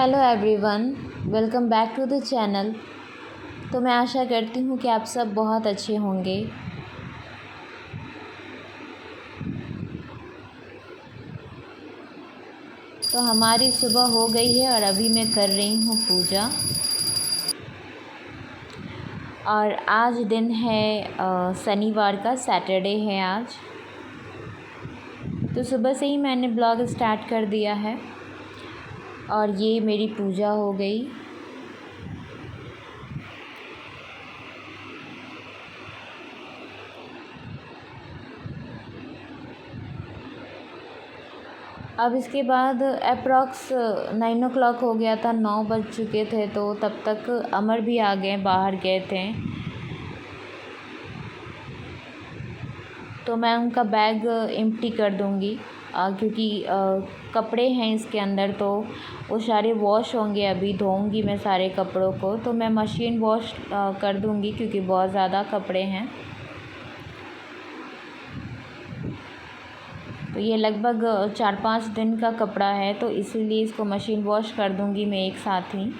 Hello everyone, welcome back to the channel. तो मैं आशा करती हूँ कि आप सब बहुत अच्छे होंगे। तो हमारी सुबह हो गई है और अभी मैं कर रही हूँ पूजा। और आज दिन है शनिवार का, सैटरडे है आज। तो सुबह से ही मैंने ब्लॉग स्टार्ट कर दिया है और ये मेरी पूजा हो गई। अब इसके बाद अप्रॉक्स 9 o'clock हो गया था, 9 बज चुके थे। तो तब तक अमर भी आ गए, बाहर गए थे। तो मैं उनका बैग एम्प्टी कर दूँगी क्योंकि कपड़े हैं इसके अंदर, तो वो सारे वॉश होंगे। अभी धोऊंगी मैं सारे कपड़ों को, तो मैं मशीन वॉश कर दूँगी क्योंकि बहुत ज़्यादा कपड़े हैं। तो ये लगभग 4-5 दिन का कपड़ा है, तो इसीलिए इसको मशीन वॉश कर दूँगी मैं एक साथ ही।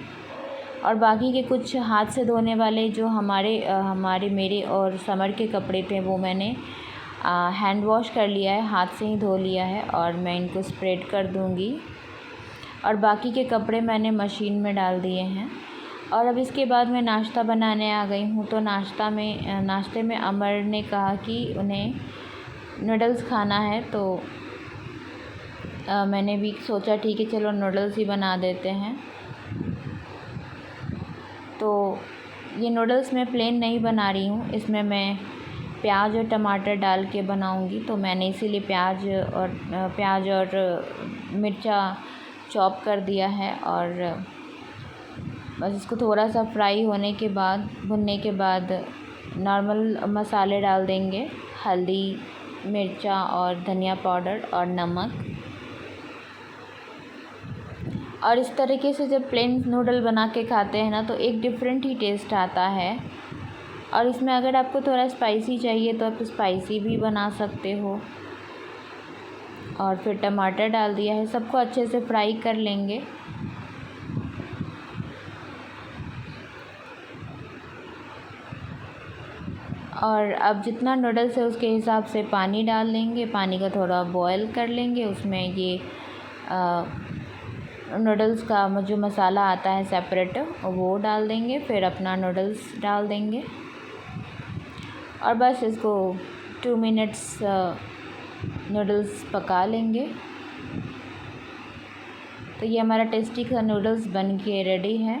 और बाकी के कुछ हाथ से धोने वाले जो हमारे मेरे और समर के कपड़े थे, वो मैंने हैंड वॉश कर लिया है, हाथ से ही धो लिया है। और मैं इनको स्प्रेड कर दूँगी। और बाकी के कपड़े मैंने मशीन में डाल दिए हैं। और अब इसके बाद मैं नाश्ता बनाने आ गई हूँ। तो नाश्ते में अमर ने कहा कि उन्हें नूडल्स खाना है, तो मैंने भी सोचा ठीक है, चलो नूडल्स ही बना देते हैं। तो ये नूडल्स मैं प्लेन नहीं बना रही हूँ, इसमें मैं प्याज और टमाटर डाल के बनाऊँगी। तो मैंने इसीलिए प्याज और मिर्चा चॉप कर दिया है। और बस इसको थोड़ा सा भुनने के बाद नॉर्मल मसाले डाल देंगे, हल्दी, मिर्चा और धनिया पाउडर और नमक। और इस तरीके से जब प्लेन नूडल बना के खाते हैं ना, तो एक डिफरेंट ही टेस्ट आता है। और इसमें अगर आपको थोड़ा स्पाइसी चाहिए तो आप स्पाइसी भी बना सकते हो। और फिर टमाटर डाल दिया है, सबको अच्छे से फ्राई कर लेंगे। और अब जितना नूडल्स है उसके हिसाब से पानी डाल लेंगे, पानी का थोड़ा बॉयल कर लेंगे। उसमें ये नूडल्स का जो मसाला आता है सेपरेट, वो डाल देंगे। फिर अपना नूडल्स डाल देंगे और बस इसको 2 मिनट्स नूडल्स पका लेंगे। तो ये हमारा टेस्टी सा नूडल्स बन के रेडी है।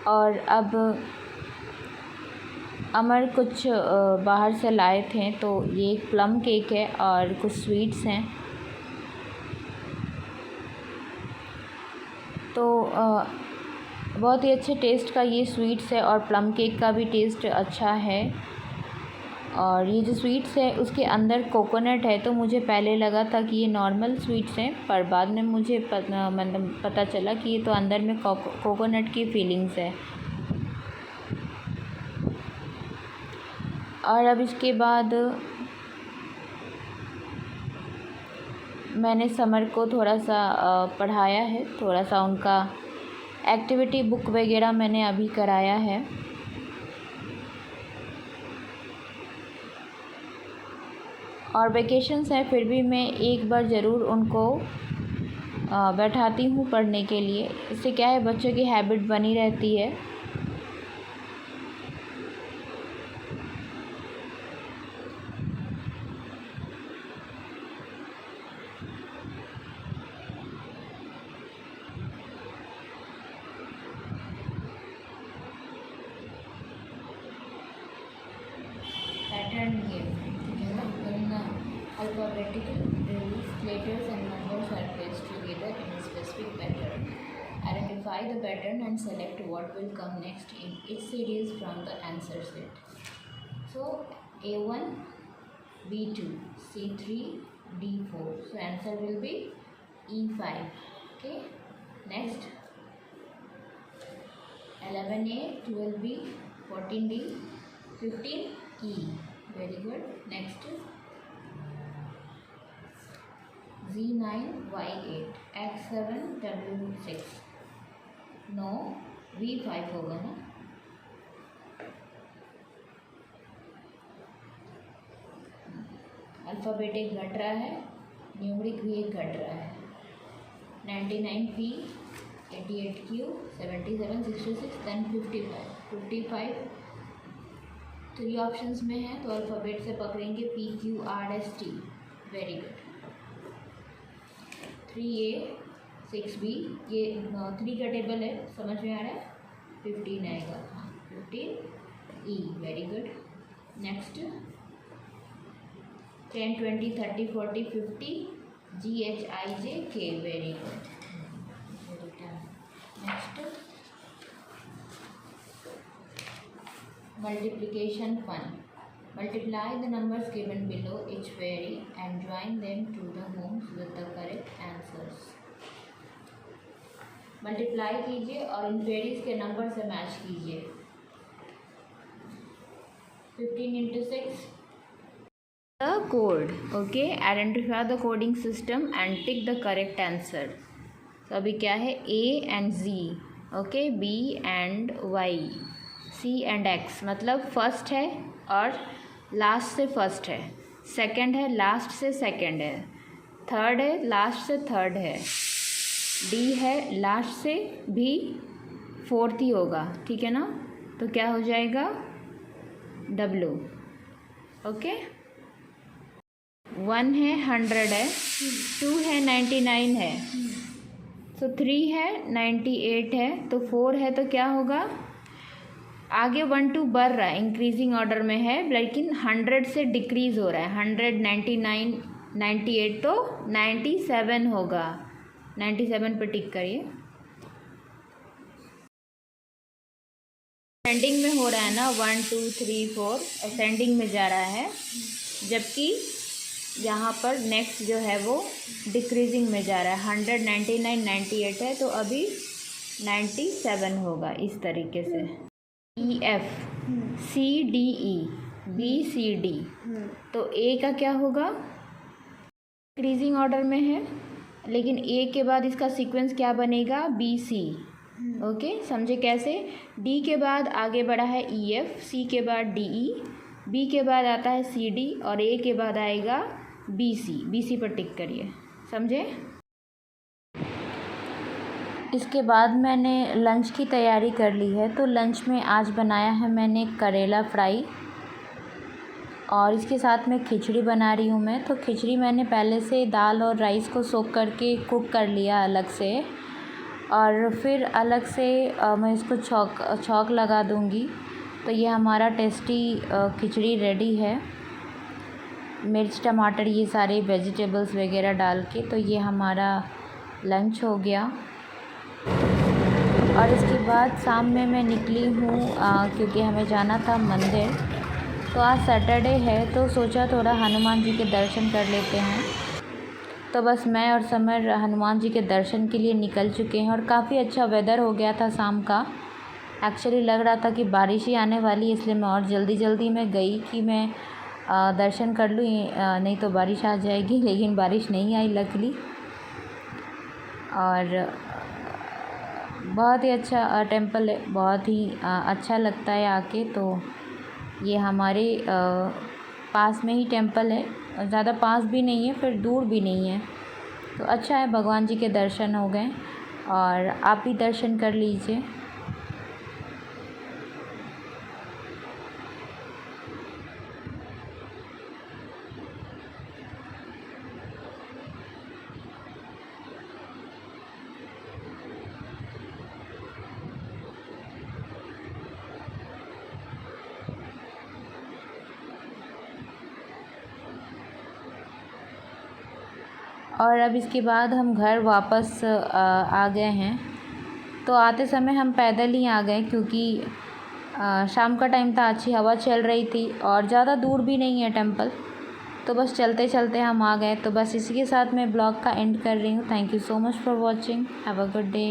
और अब अमर कुछ बाहर से लाए थे, तो ये एक प्लम केक है और कुछ स्वीट्स हैं। तो बहुत ही अच्छे टेस्ट का ये स्वीट्स है और प्लम केक का भी टेस्ट अच्छा है। और ये जो स्वीट्स है उसके अंदर कोकोनट है, तो मुझे पहले लगा था कि ये नॉर्मल स्वीट्स हैं, पर बाद में मुझे मतलब पता चला कि ये तो अंदर में कोकोनट की फीलिंग्स है। और अब इसके बाद मैंने समर को थोड़ा सा पढ़ाया है, थोड़ा सा उनका एक्टिविटी बुक वगैरह मैंने अभी कराया है। और वेकेशंस है, फिर भी मैं एक बार ज़रूर उनको बैठाती हूँ पढ़ने के लिए। इससे क्या है, बच्चों की हैबिट बनी रहती है। पैटर्न ये alphabetical rules, letters and numbers are placed together in a specific pattern. Identify the pattern and select what will come next in each series from the answer set. So A1, B2, C3, D4. So answer will be E5. Okay. Next 11A, 12B, 14D, 15E. Very good. Next Z9Y8 X7W6 no V5 होगा ना। Alphabet एक घट रहा है, numeric भी एक घट रहा है। 99P 88Q 77 66 10 55 3 ऑप्शंस में है, तो अल्फ़ाबेट से पकड़ेंगे PQRST। Very good. 3A 6B, ये 3 का टेबल है, समझ में आ रहा है। 15 आएगा, हाँ 15E। Very good. Next 10 20 30 40 50 GHIJK। Very good. Next multiplication fun. Multiply the numbers given below each vary and join them to the homes with the correct answers. Multiply कीजिए और इन वेरीज के नंबर से मैच कीजिए। 15 into 6 the code. Okay, identify the coding system and tick the correct answer. तो अभी क्या है, A and Z, okay, B and Y, C and X, मतलब फर्स्ट है और लास्ट से फर्स्ट है, सेकंड है लास्ट से सेकंड है, थर्ड है लास्ट से थर्ड है, D है लास्ट से भी फोर्थ ही होगा, ठीक है ना। तो क्या हो जाएगा, W। ओके, 1 है 100 है, 2 है 99 है, तो 3 है 98 है, तो 4 है, तो क्या होगा, आगे 1 2 बढ़ रहा है, इंक्रीजिंग ऑर्डर में है, लेकिन 100 से डिक्रीज़ हो रहा है। 100 99 98 तो 97 होगा। 97 पे टिक करिए। असेंडिंग में हो रहा है ना, 1 2 3 4 असेंडिंग में जा रहा है, जबकि यहाँ पर नेक्स्ट जो है वो डिक्रीजिंग में जा रहा है। 100 99 98 है, तो अभी 97 होगा, इस तरीके से। EF CDE BCD, तो A का क्या होगा, डिक्रीजिंग ऑर्डर में है, लेकिन A के बाद इसका सीक्वेंस क्या बनेगा, BC। ओके, समझे कैसे। D के बाद आगे बढ़ा है EF, C के बाद DE, B के बाद आता है CD और A के बाद आएगा BC। BC पर टिक करिए, समझे। इसके बाद मैंने लंच की तैयारी कर ली है, तो लंच में आज बनाया है मैंने करेला फ्राई और इसके साथ में खिचड़ी बना रही हूँ मैं। तो खिचड़ी मैंने पहले से दाल और राइस को सोक करके कुक कर लिया अलग से, और फिर अलग से मैं इसको छौंक लगा दूँगी। तो ये हमारा टेस्टी खिचड़ी रेडी है, मिर्च टमाटर ये सारे वेजिटेबल्स वगैरह डाल के। तो ये हमारा लंच हो गया। और इसके बाद शाम में मैं निकली हूँ क्योंकि हमें जाना था मंदिर। तो आज सैटरडे है, तो सोचा थोड़ा हनुमान जी के दर्शन कर लेते हैं। तो बस मैं और समर हनुमान जी के दर्शन के लिए निकल चुके हैं और काफ़ी अच्छा वेदर हो गया था शाम का। एक्चुअली लग रहा था कि बारिश ही आने वाली है, इसलिए मैं और जल्दी में गई कि मैं दर्शन कर लूँ, नहीं तो बारिश आ जाएगी। लेकिन बारिश नहीं आई लकीली। और बहुत ही अच्छा टेंपल है, बहुत ही अच्छा लगता है आके। तो ये हमारे पास में ही टेंपल है, ज़्यादा पास भी नहीं है फिर दूर भी नहीं है, तो अच्छा है। भगवान जी के दर्शन हो गए और आप भी दर्शन कर लीजिए। और अब इसके बाद हम घर वापस आ गए हैं। तो आते समय हम पैदल ही आ गए क्योंकि शाम का टाइम था, अच्छी हवा चल रही थी और ज़्यादा दूर भी नहीं है टेंपल। तो बस चलते चलते हम आ गए। तो बस इसी के साथ मैं ब्लॉग का एंड कर रही हूँ। Thank you so much for watching. Have a good day.